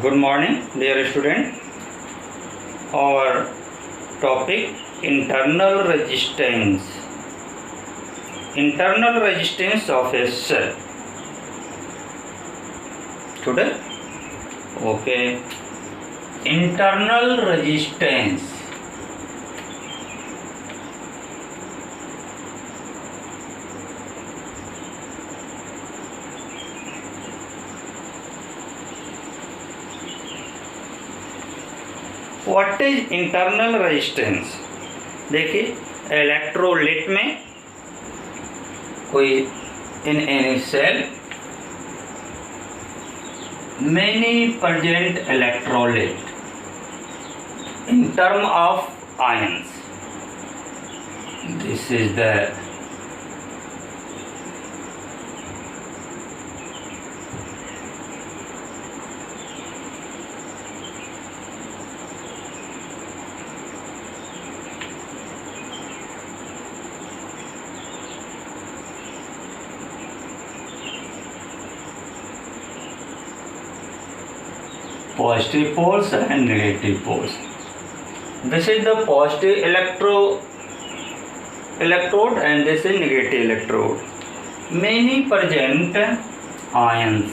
Good morning, dear student. Our topic internal resistance. Internal resistance of a cell. Today, okay. Internal resistance. What is internal resistance? देखिए electrolyte में कोई in any cell many present electrolyte in term of ions. This is the positive poles and negative poles. This is the positive electrode and this is negative electrode. Many present ions.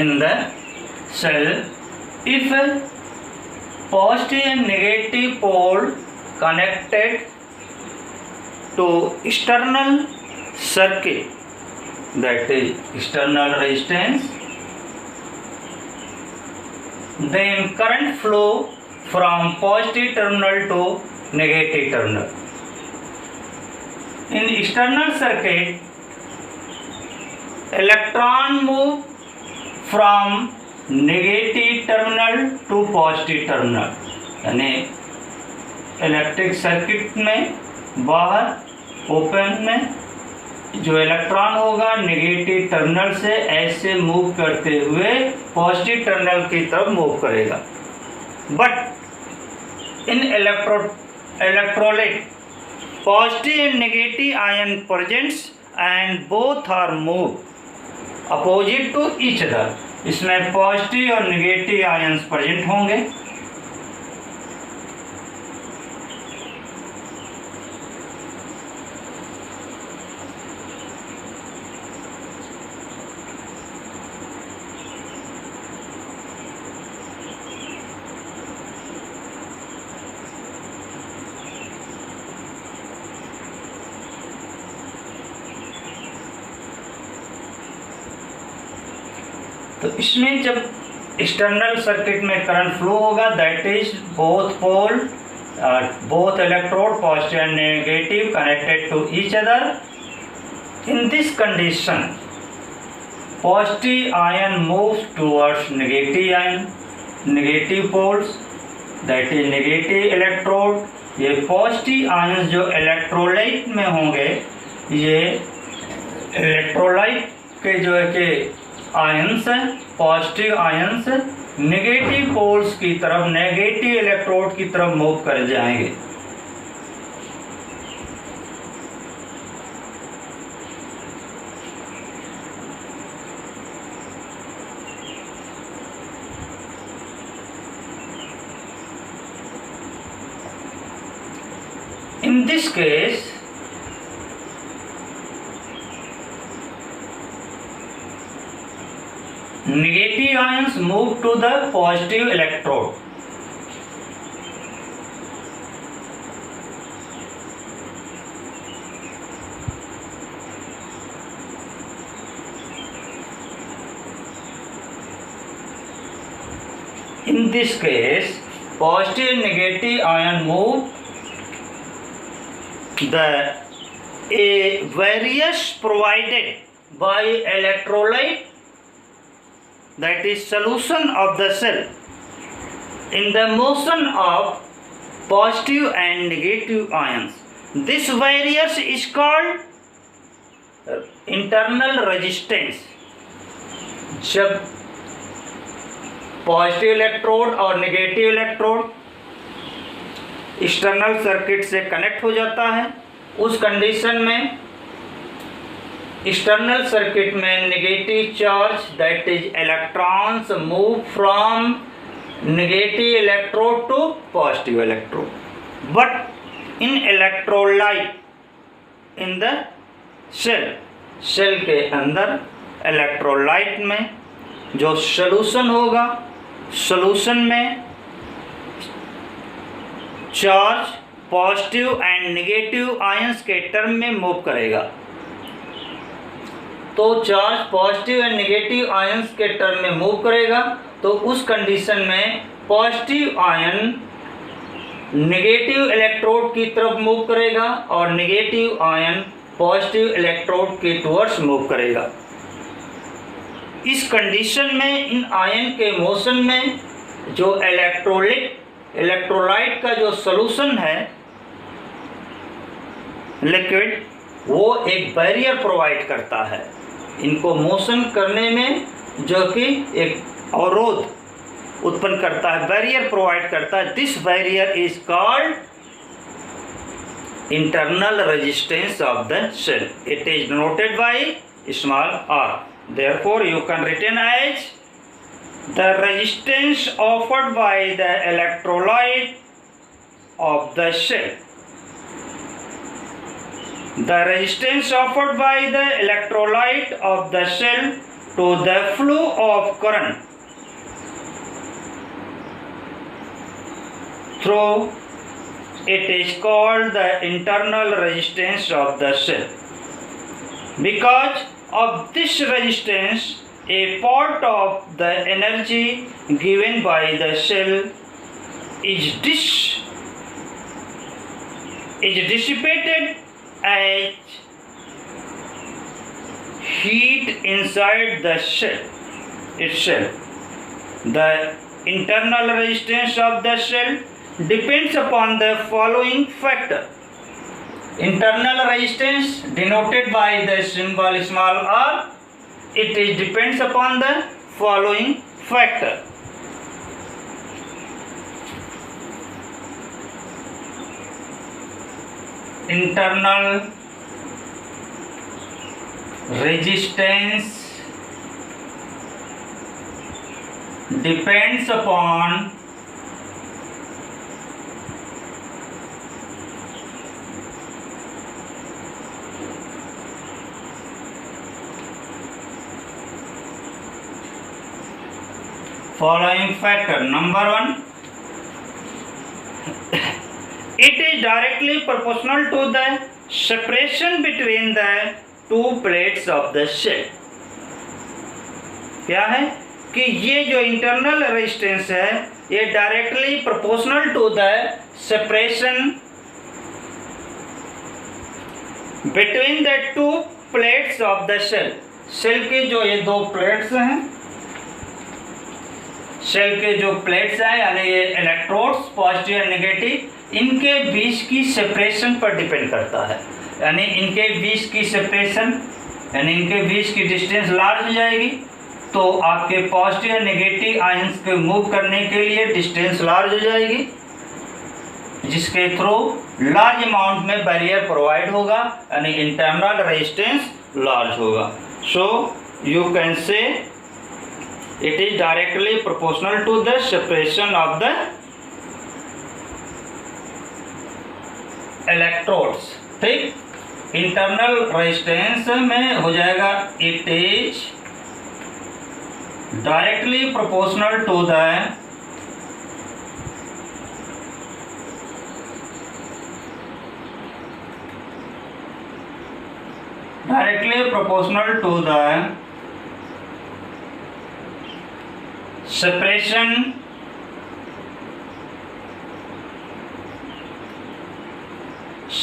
In the cell, if positive and negative pole connected to external circuit, that is external resistance, then current flow from positive terminal to negative terminal. In external circuit, electron move from negative terminal to positive terminal, यानी electric circuit में बाहर open में जो electron होगा negative terminal से ऐसे move करते हुए पॉजिटिव टर्मिनल की तरफ मूव करेगा. But in electrolyte positive and negative ion presents and both are move opposite to each other. इसमें पॉजिटिव और नेगेटिव आयंस प्रेजेंट होंगे. तो इसमें जब एक्सटर्नल सर्किट में करंट फ्लो होगा, that is both pole both electrode positive and negative connected to each other. In this condition positive ion moves towards negative poles, that is negative electrode. ये positive ion जो electrolyte में होंगे, ये electrolyte के जो है कि ions positive ions negative poles की तरफ नेगेटिव इलेक्ट्रोड की तरफ मूव कर जाएंगे. In this case negative ions move to the positive electrode. In this case, positive and negative ion move the various provided by electrolyte, that is solution of the cell, in the motion of positive and negative ions. This barrier is called internal resistance. जब positive electrode और negative electrode external circuit से connect हो जाता है, उस condition में external circuit में negative charge that is electrons move from negative electrode to positive electrode. But in electrolyte in the cell के अंदर इलेक्ट्रोलाइट में जो सॉल्यूशन होगा, सॉल्यूशन में charge positive and negative ions के टर्म में मूव करेगा. तो charge positive and negative ions के टर्म में मूव करेगा, तो उस कंडीशन में पॉजिटिव आयन नेगेटिव इलेक्ट्रोड की तरफ मूव करेगा और नेगेटिव आयन पॉजिटिव इलेक्ट्रोड के टुवर्ड्स मूव करेगा. इस कंडीशन में इन आयन के मोशन में जो इलेक्ट्रोलाइट का जो सॉल्यूशन है लिक्विड, वो एक बैरियर प्रोवाइड करता है इनको मोशन करने में, जो कि एक अवरोध उत्पन्न करता है, बैरियर प्रोवाइड करता है. This barrier is called internal resistance of the cell. It is denoted by small r. Therefore, you can written as the resistance offered by the electrolyte of the cell. The resistance offered by the electrolyte of the cell to the flow of current through it is called the internal resistance of the cell. Because of this resistance, a part of the energy given by the cell is dissipated as heat inside the cell itself. The internal resistance of the cell depends upon the following factor. Internal resistance denoted by the symbol small r, it is depends upon the following factor. Internal resistance depends upon following factor. Number 1, it is directly proportional to the separation between the two plates of the cell. क्या है कि ये जो internal resistance है, ये directly proportional to the separation between the two plates of the cell. Cell के जो ये दो प्लेट्स हैं, सेल के जो प्लेट्स हैं यानी ये इलेक्ट्रोड्स पॉजिटिव एंड नेगेटिव, इनके बीच की सेपरेशन पर डिपेंड करता है. यानी इनके बीच की सेपरेशन यानी इनके बीच की डिस्टेंस लार्ज हो जाएगी, तो आपके पॉजिटिव एंड नेगेटिव आयंस को मूव करने के लिए डिस्टेंस लार्ज हो जाएगी, जिसके थ्रू लार्ज अमाउंट में बैरियर प्रोवाइड होगा, यानी इंटरनल रेजिस्टेंस लार्ज होगा. सो you can say it is directly proportional to the separation of the electrodes. ठीक, इंटरनल रेजिस्टेंस में हो जाएगा it is directly proportional to the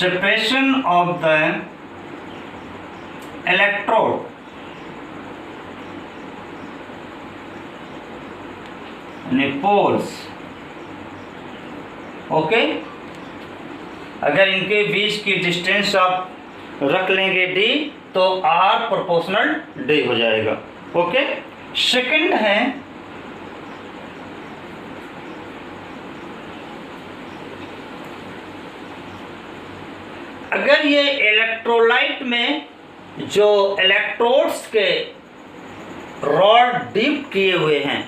separation of the electrode poles okay, अगर इनके बीच की डिस्टेंस आप रख लेंगे d तो r प्रोपोर्शनल d हो जाएगा। ओके, सेकंड है अगर ये इलेक्ट्रोलाइट में जो इलेक्ट्रोड्स के रॉड डीप किए हुए हैं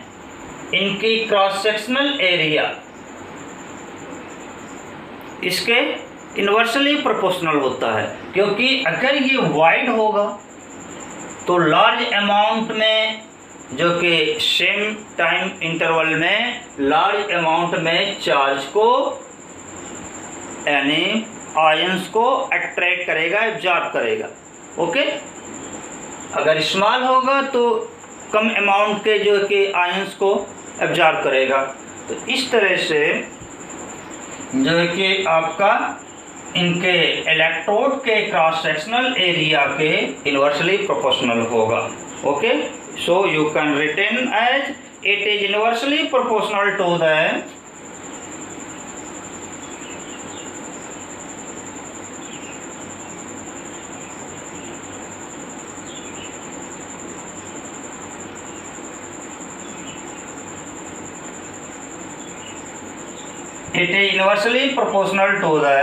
इनकी क्रॉस सेक्शनल एरिया इसके इन्वर्सली प्रोपोर्शनल होता है, क्योंकि अगर ये वाइड होगा तो लार्ज अमाउंट में जो कि सेम टाइम इंटरवल में लार्ज अमाउंट में चार्ज को यानी आयंस को अट्रैक्ट करेगा, एब्जॉर्ब करेगा। ओके, अगर स्मॉल होगा तो कम अमाउंट के जो कि आयंस को एब्जॉर्ब करेगा। तो इस तरह से जो है कि आपका इनके इलेक्ट्रोड के क्रॉस सेक्शनल एरिया के इन्वर्सली प्रोपोर्शनल होगा। Okay, so you can written as it is inversely proportional to the it is inversely proportional to the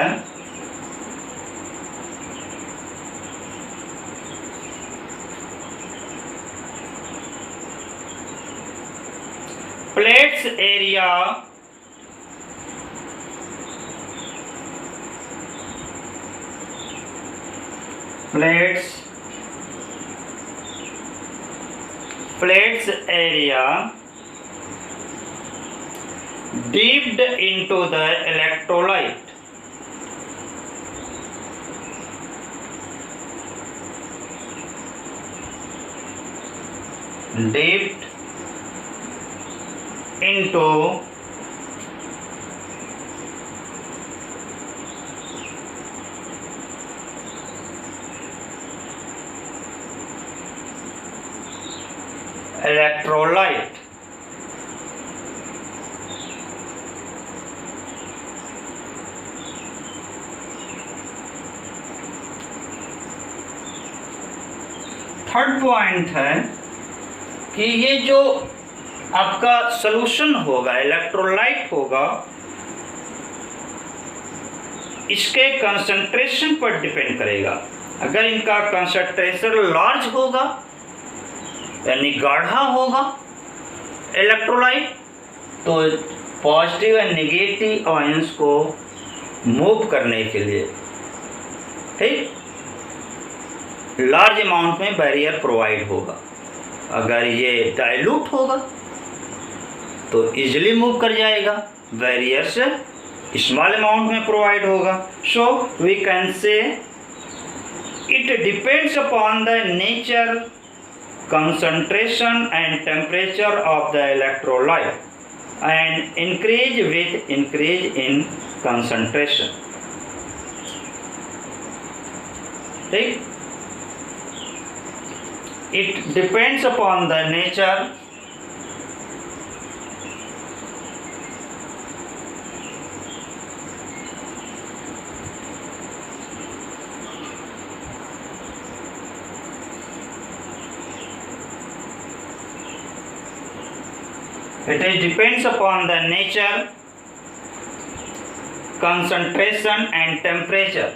plates area area dipped into the electrolyte dipped into electrolyte third point है कि ये जो आपका solution होगा electrolyte होगा इसके concentration पर depend करेगा। अगर इनका कंसंट्रेशन लार्ज होगा यानी गाढ़ा होगा इलेक्ट्रोलाइट तो पॉजिटिव एंड नेगेटिव आयंस को मूव करने के लिए ठीक लार्ज अमाउंट में बैरियर प्रोवाइड होगा। अगर ये डाइल्यूट होगा तो इजीली मूव कर जाएगा, बैरियर से स्मॉल अमाउंट में प्रोवाइड होगा। So we can say it depends upon the nature concentration and temperature of the electrolyte and increase with increase in concentration ठीक it depends upon the nature depends upon the nature, concentration and temperature.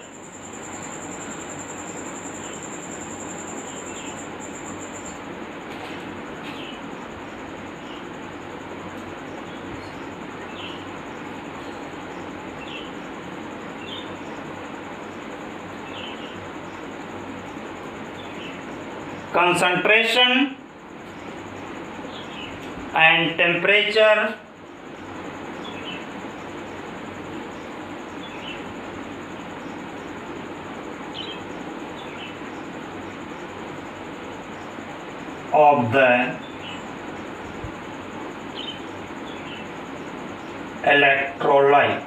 Concentration and temperature of the electrolyte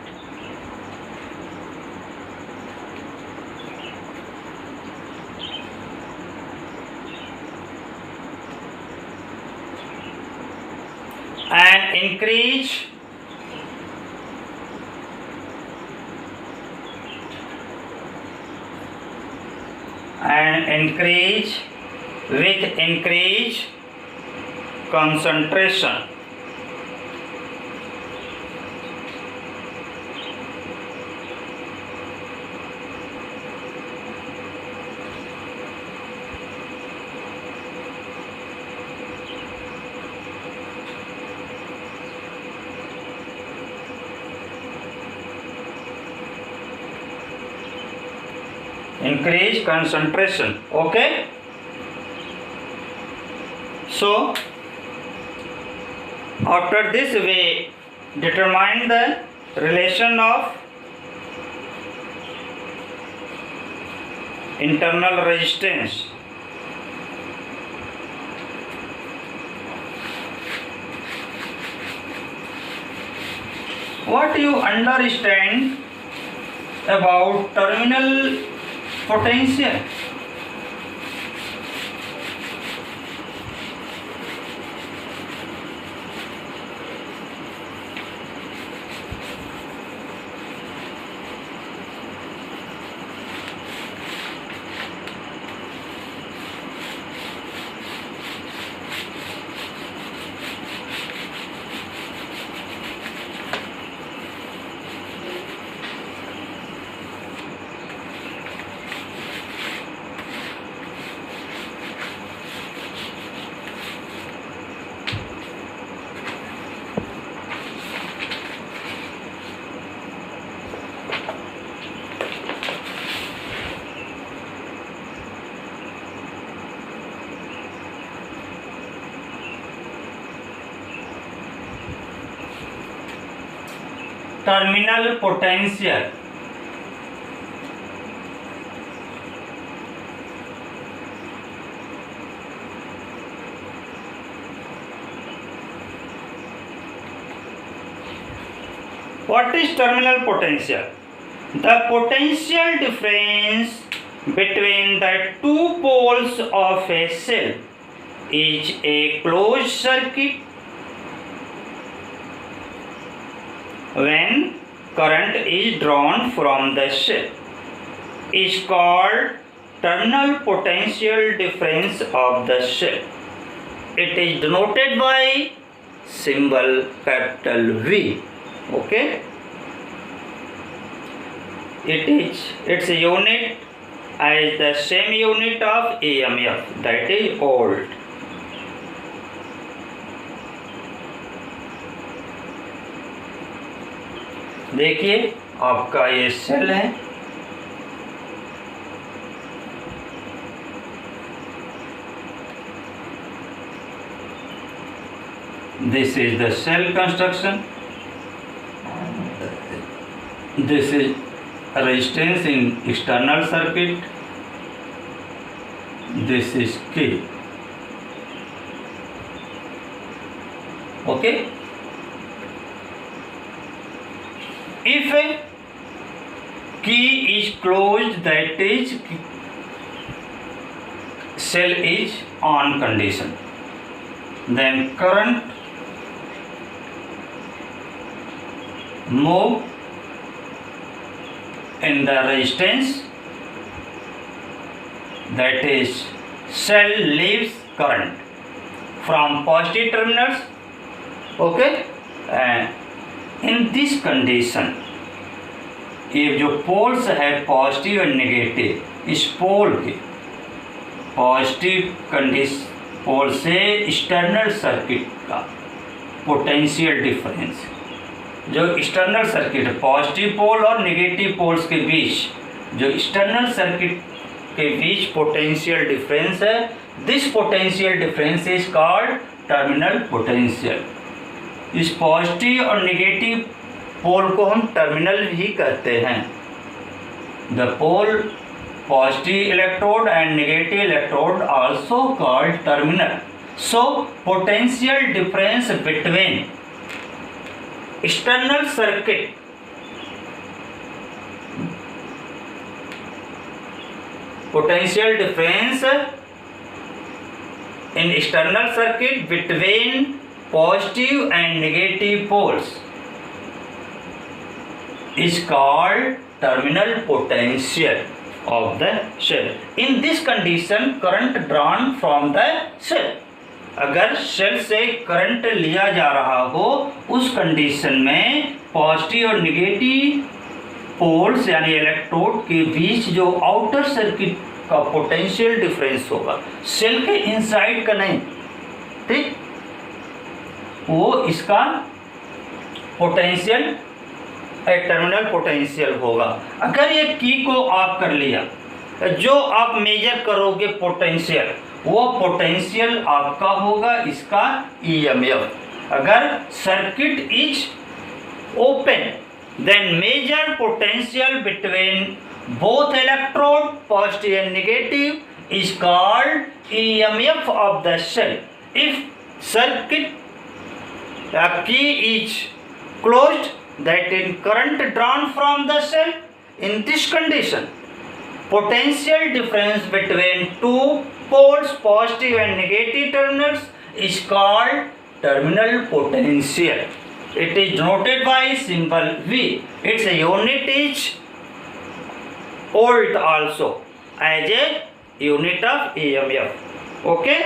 and increase and increase with increased concentration. Increase concentration. Okay, so after this we determine the relation of internal resistance. What you understand about terminal potential? Terminal potential. What is terminal potential? The potential difference between the two poles of a cell is a closed circuit when current is drawn from the cell is called terminal potential difference of the cell. It is denoted by symbol capital V. Okay, its unit as the same unit of EMF, that is volt. देखिए आपका ये cell है, this is the cell construction, this is resistance in external circuit, this is key. Okay, if a key is closed, that is cell is on condition, then current move in the resistance, that is cell leaves current from positive terminals. Okay, and in this condition ये जो poles है positive and negative, इस पोल के positive condition pole से external circuit का potential difference, जो external circuit है positive pole और नेगेटिव पोल्स के बीच जो एक्सटर्नल सर्किट के बीच पोटेंशियल डिफरेंस है, this potential difference is called terminal potential. इस पॉजिटिव और नेगेटिव पोल को हम टर्मिनल भी कहते हैं. The pole positive electrode and negative electrode also called terminal. So potential difference between external circuit potential difference in external circuit between positive and negative poles is called terminal potential. of the cell. In this condition current drawn from the cell. अगर cell से current लिया जा रहा हो उस condition में positive और negative poles यानी इलेक्ट्रोड के बीच जो आउटर सर्किट का पोटेंशियल डिफरेंस होगा, सेल के इनसाइड का नहीं, ठीक, वो इसका पोटेंशियल टर्मिनल पोटेंशियल होगा। अगर ये की को आप कर लिया, जो आप मेजर करोगे पोटेंशियल, वो पोटेंशियल आपका होगा इसका ईएमएफ। अगर circuit is open then measure potential between both electrode positive and negative is called EMF of the cell. If circuit key is closed, that in current drawn from the cell. In this condition potential difference between two poles positive and negative terminals is called terminal potential. It is denoted by symbol V. Its unit is volt also as a unit of EMF. Okay.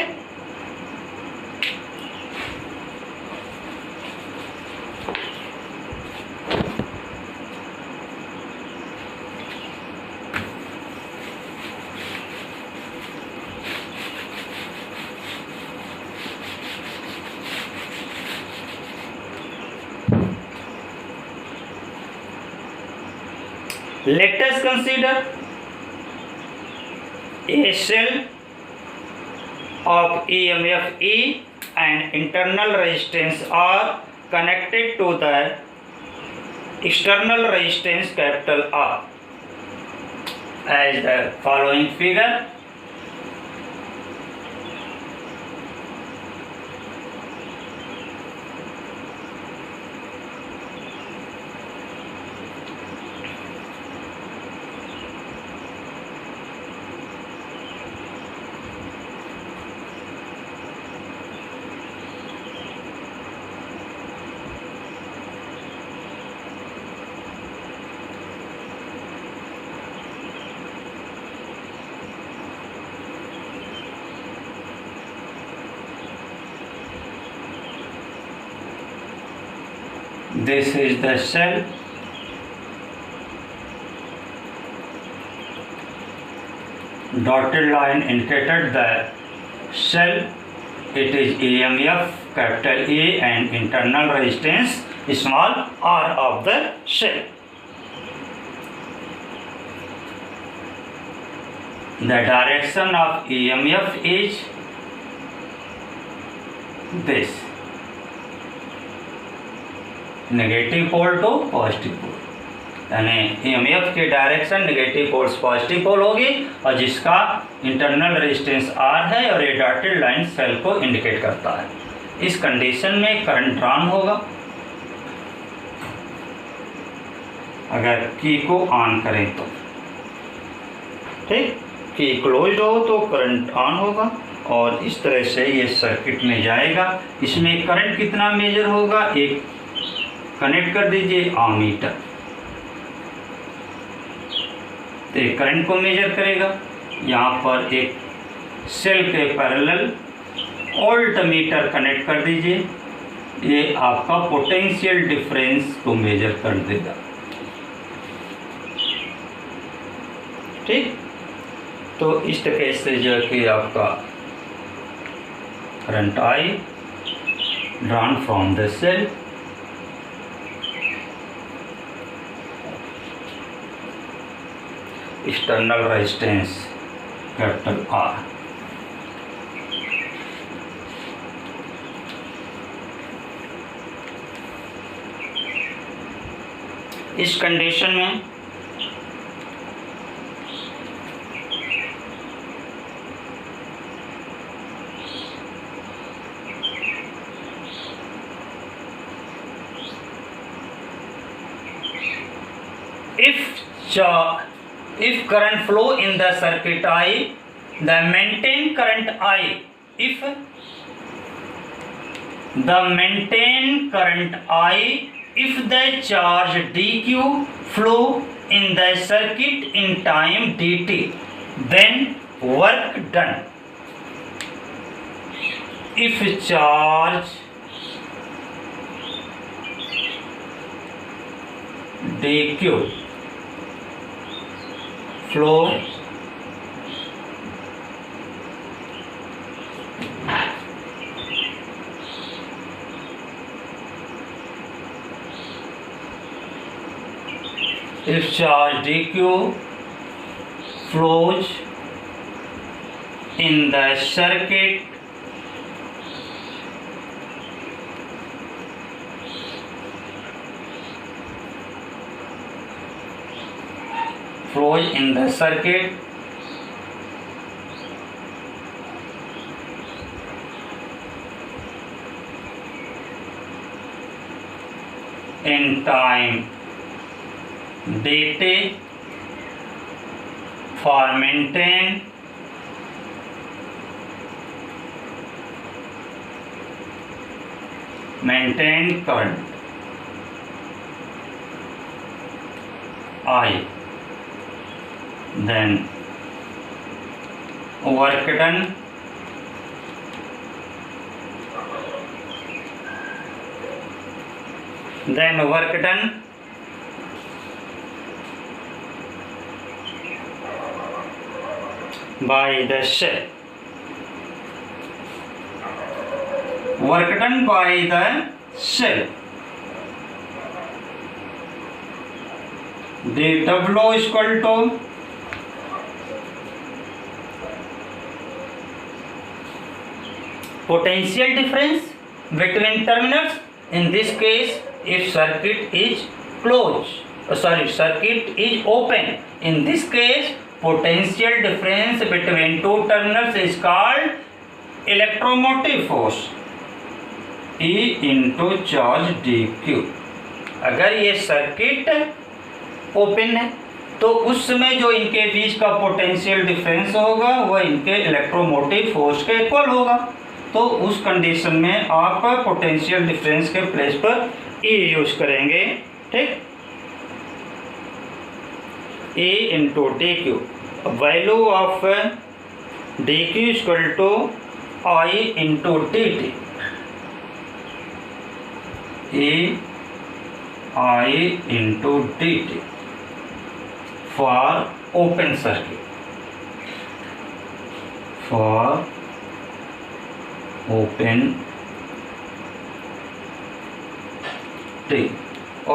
Let us consider a cell of EMF E and internal resistance R connected to the external resistance capital R as the following figure. This is the cell. Dotted line indicated the cell. It is EMF capital E and internal resistance small r of the cell. The direction of EMF is this. Negative pole to positive pole, यानी EMF की direction negative poles positive pole होगी और जिसका internal resistance r है और ये dotted line cell को indicate करता है। इस कंडीशन में करंट ड्रॉन होगा। अगर की को ऑन करें तो ठीक, की क्लोज हो तो करंट ऑन होगा और इस तरह से ये सर्किट में जाएगा। इसमें करंट कितना मेजर होगा, एक कनेक्ट कर दीजिए आमीटर, तो एक करंट को मेजर करेगा। यहाँ पर एक सेल के पैरेलल वोल्ट मीटर कनेक्ट कर दीजिए, ये आपका पोटेंशियल डिफरेंस को मेजर कर देगा। ठीक, तो इस तरह से जो कि आपका current I drawn from the cell external resistance capital R. इस कंडीशन में if current flow in the circuit I, the maintained current I, if the maintained current I, if the charge dq flow in the circuit in time dt when work done. If charge dq flow if charge dq flows in the circuit in time dt for maintain current I, then work done by the cell. Work done by the cell. dW is equal to potential difference between terminals. In this case, if circuit is circuit is open. In this case, potential difference between two terminals is called electromotive force E into charge dq. अगर ये circuit open है तो उस समय जो इनके बीच का potential difference होगा वह इनके इलेक्ट्रोमोटिव फोर्स के इक्वल होगा। तो उस कंडीशन में आप पोटेंशियल डिफरेंस के प्लेस पर E यूज करेंगे। ठीक, E into D q, value of d q equal to I into D t. E I into dt for open circuit.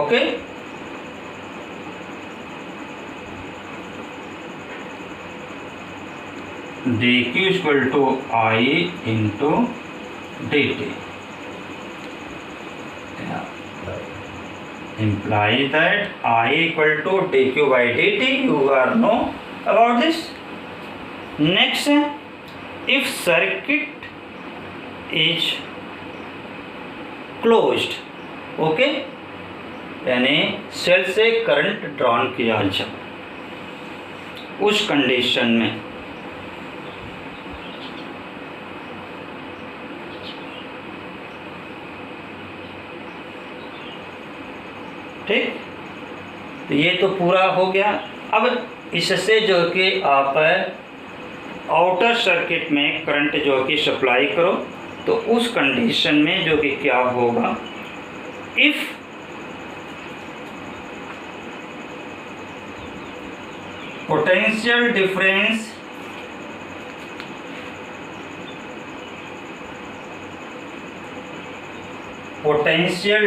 Okay. dq is equal to I into dt. Implies that I equal to dq by dt. You are know about this. Next, if circuit is closed, okay, यानी cell से current drawn किया जाए, उस condition में ठीक, तो ये तो पूरा हो गया। अब इससे जो कि आप आउटर सर्किट में करंट जो कि सप्लाई करो, तो उस कंडीशन में जो कि क्या होगा, if potential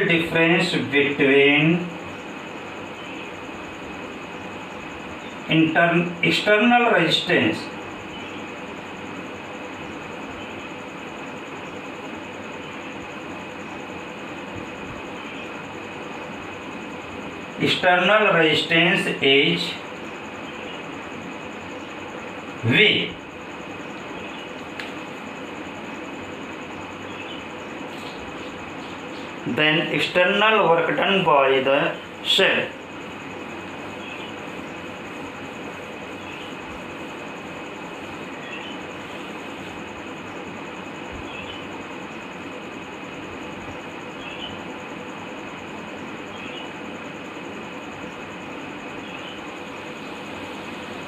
difference between external resistance is V, then external work done by the cell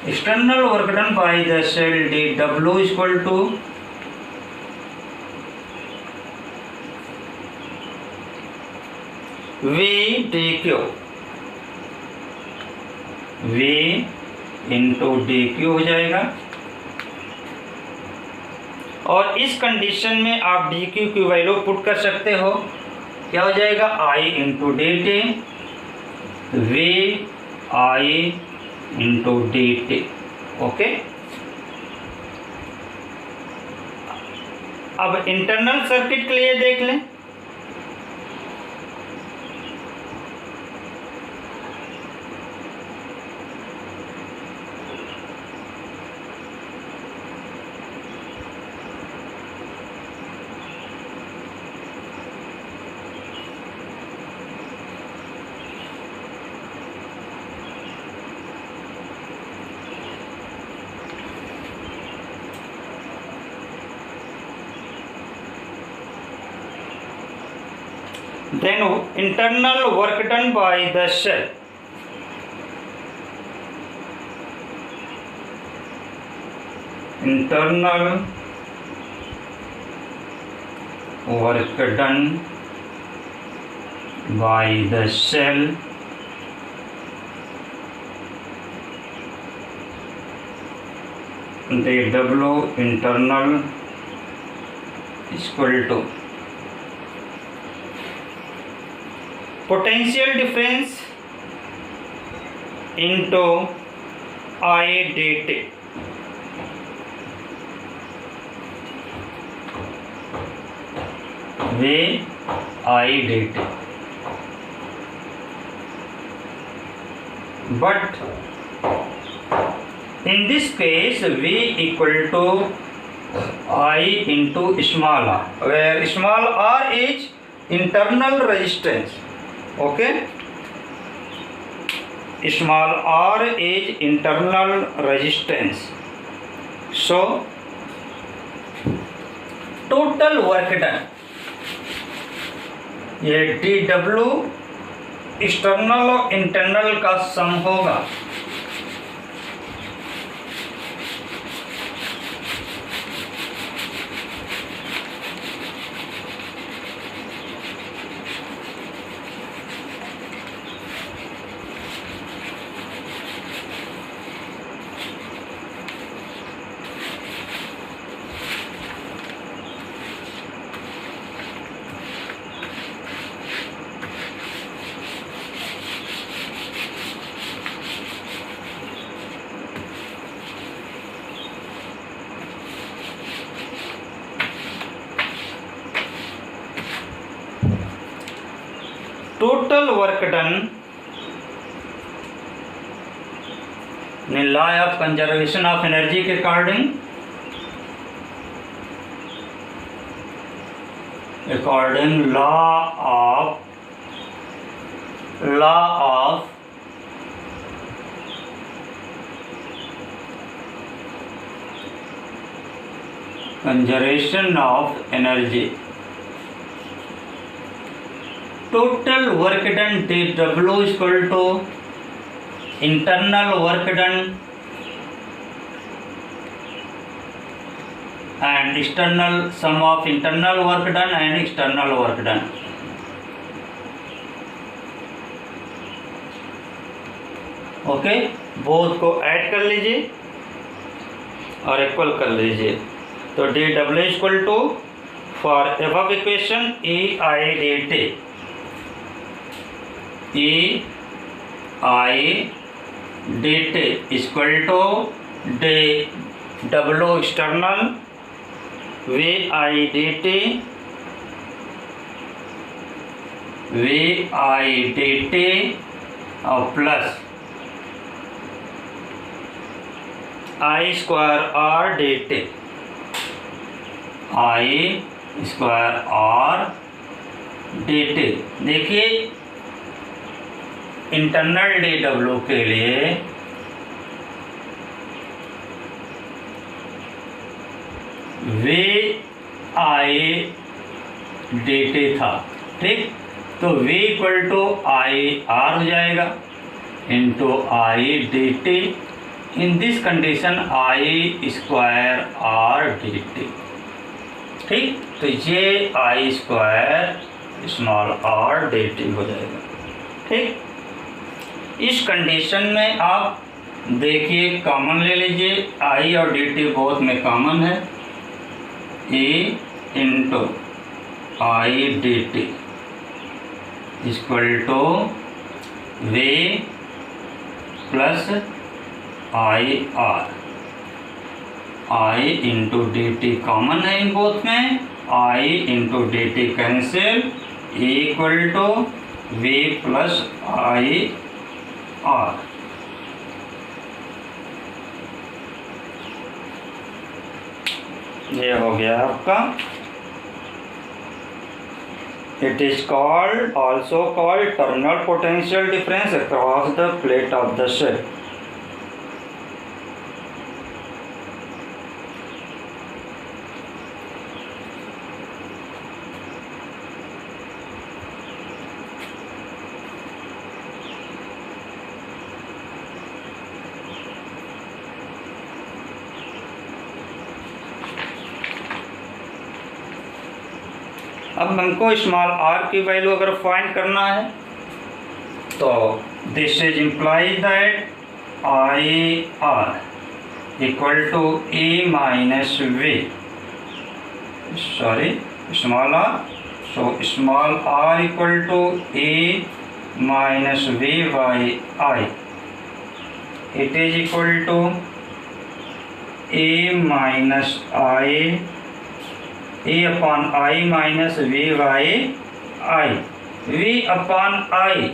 external work done by the cell D W equal to V D Q, V into D Q हो जाएगा। और इस condition में आप D Q की value put कर सकते हो, क्या हो जाएगा, I into D T, V I into D T. Okay, अब इंटरनल सर्किट के लिए देख लें। Then internal work done by the cell, internal work done by the cell dW internal equal to potential difference into I dt, V I dt, but in this case V equal to I into small r, where small r is internal resistance. Okay, small r is internal resistance. So total work done, ये dW external और internal का सम होगा। Total work done in law of conservation of energy के according law of conservation of energy, total work done dW is equal to internal work done and external sum of internal work done and external work done. Okay, both को add कर लीजिए और equal कर लीजिए। तो d W equal to for above equation E I D t, E I D T equal to d डब्ल्यू external V I D T, V I D t और plus I square R D t, I square R D t. देखिए internal d डब्ल्यू के लिए we I D T था, ठीक। तो V equal to I R हो जाएगा into I D T in this condition I square R D T. ठीक, तो ये I square small R D T हो जाएगा। ठीक, इस कंडीशन में आप देखिए कॉमन ले लीजिए, आई और डी टी बोथ में कॉमन है, E into I D T equal to V plus I R. I into D T common है इन बोथ में, I into D T cancel, equal to V plus I R. ये हो गया आपका। It is called also called terminal potential difference across the plate of the shell. अब हमको small R की value अगर फाइंड करना है तो this is implies that I are equal to E minus V, sorry small r, so small are equal to E minus V by I. It is equal to E minus I, E upon I minus V by I, V upon I.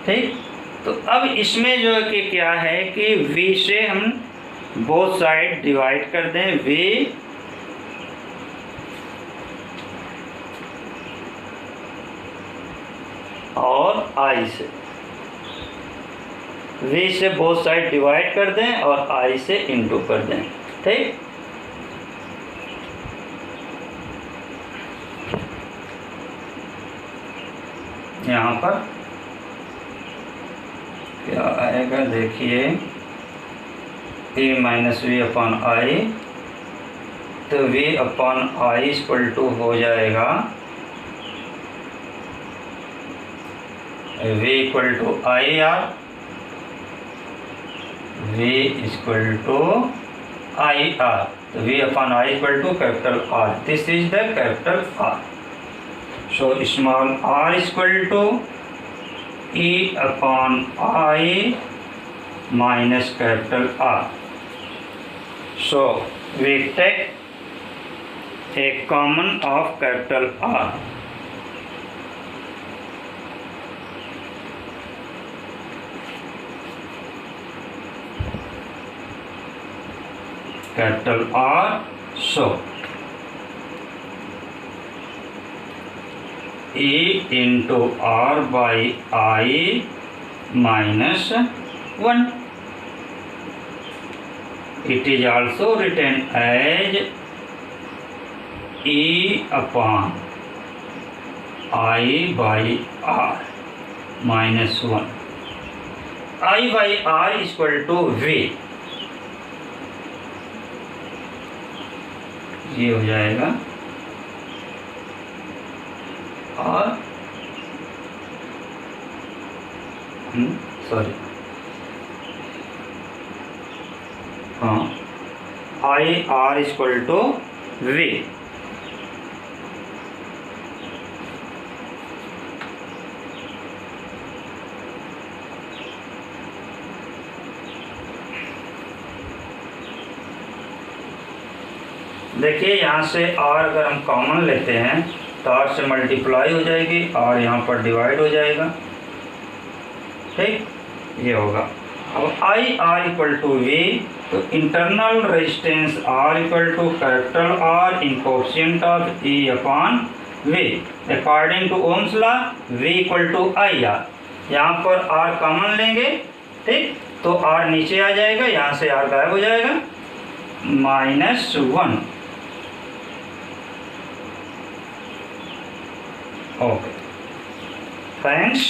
ठीक, तो अब इसमें जो है कि क्या है कि v से हम बोथ साइड डिवाइड कर दें, v और i से, v से बोथ साइड डिवाइड कर दें और i से इंटू कर दें। ठीक, यहाँ पर क्या आएगा देखिए, E minus V upon I, तो V upon I equal to हो जाएगा V equal to I R, V equal to I R, तो V upon I equal to capital R, this is the capital R. So small are equal to E upon I minus capital R. So we take a common of capital R. Capital R. So E into R by I minus 1. It is also written as E upon I by R minus 1. I by R is equal to V. ये हो जाएगा और sorry हाँ, I are equal to V. देखिए यहाँ से are अगर हम कॉमन लेते हैं तो आर से मल्टीप्लाई हो जाएगी और यहाँ पर डिवाइड हो जाएगा। ठीक, ये होगा। अब I are equal to V, तो internal resistance R equal to capital R in coefficient of E upon V according to Ohm's law, V equal to I R. यहाँ पर आर कॉमन लेंगे, ठीक, तो आर नीचे आ जाएगा, यहाँ से आर गायब हो जाएगा, -1। Okay, thanks.